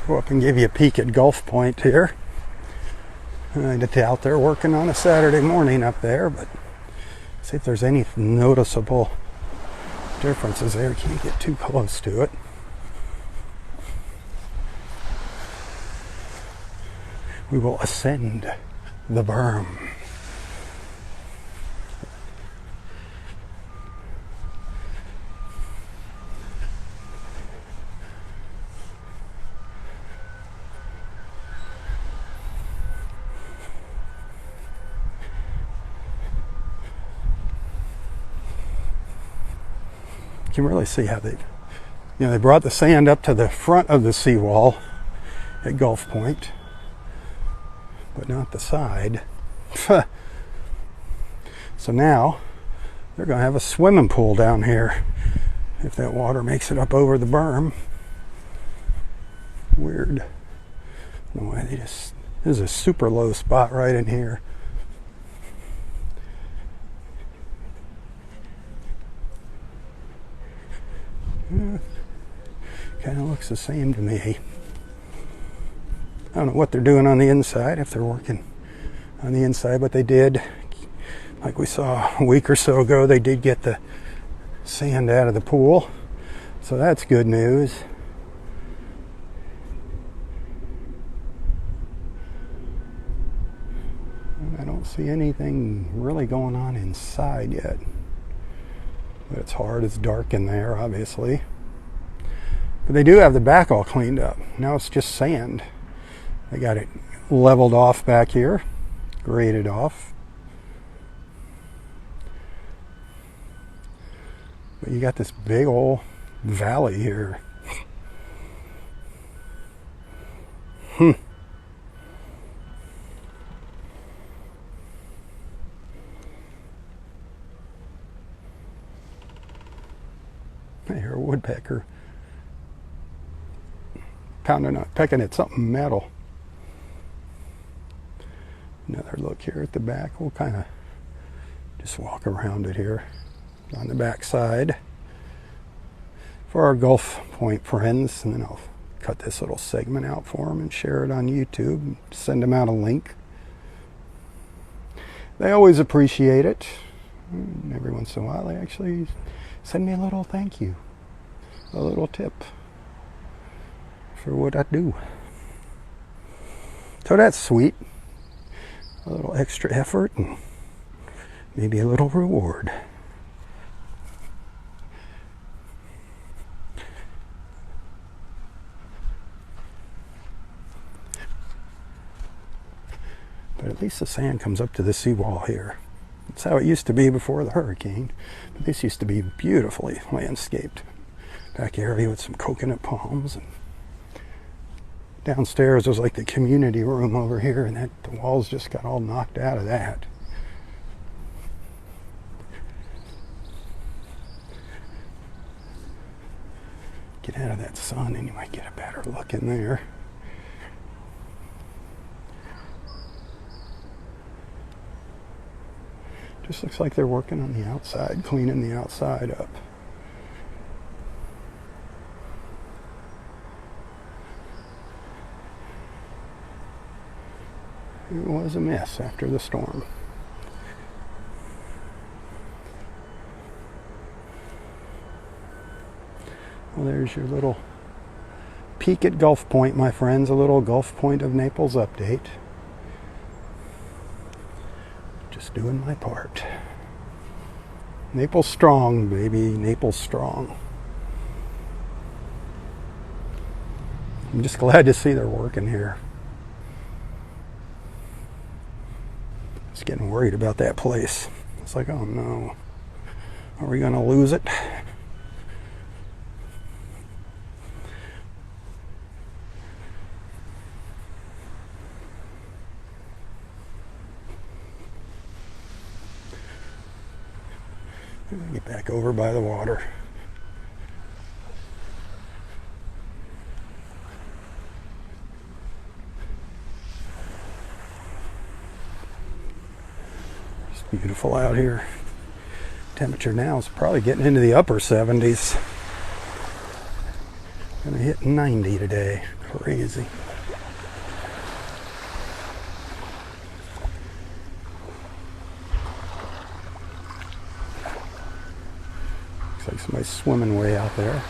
Go up and give you a peek at Gulf Point here. I'm out there working on a Saturday morning up there, but see if there's any noticeable differences there. Can't get too close to it. We will ascend the berm. You can really see how they brought the sand up to the front of the seawall at Gulf Point, but not the side. So now they're going to have a swimming pool down here if that water makes it up over the berm. Weird. No way they just. This is a super low spot right in here. Kind of looks the same to me. I don't know what they're doing on the inside, if they're working on the inside, but they did, like we saw a week or so ago, they did get the sand out of the pool. So that's good news. I don't see anything really going on inside yet. But it's hard, it's dark in there, obviously. But they do have the back all cleaned up. Now it's just sand. They got it leveled off back here, graded off. But you got this big old valley here. I hear a woodpecker pecking at something metal. Another look here at the back. We'll kind of just walk around it here on the back side for our Gulf Point friends, and then I'll cut this little segment out for them and share it on YouTube, send them out a link. They always appreciate it. And every once in a while they actually send me a little thank you, a little tip for what I do. So that's sweet. A little extra effort and maybe a little reward. But at least the sand comes up to the seawall here. That's how it used to be before the hurricane. But this used to be beautifully landscaped back area with some coconut palms, and downstairs was like the community room over here, and the walls just got all knocked out of that. Get out of that sun and you might get a better look in there. Just looks like they're working on the outside, cleaning the outside up. It was a mess after the storm. Well, there's your little peek at Gulf Point, my friends. A little Gulf Point of Naples update. Just doing my part. Naples strong, baby. Naples strong. I'm just glad to see they're working here. Just getting worried about that place. It's like, oh no. Are we going to lose it? Get back over by the water. It's beautiful out here. Temperature now is probably getting into the upper 70s. Gonna hit 90 today. crazy. Looks like somebody's swimming way out there.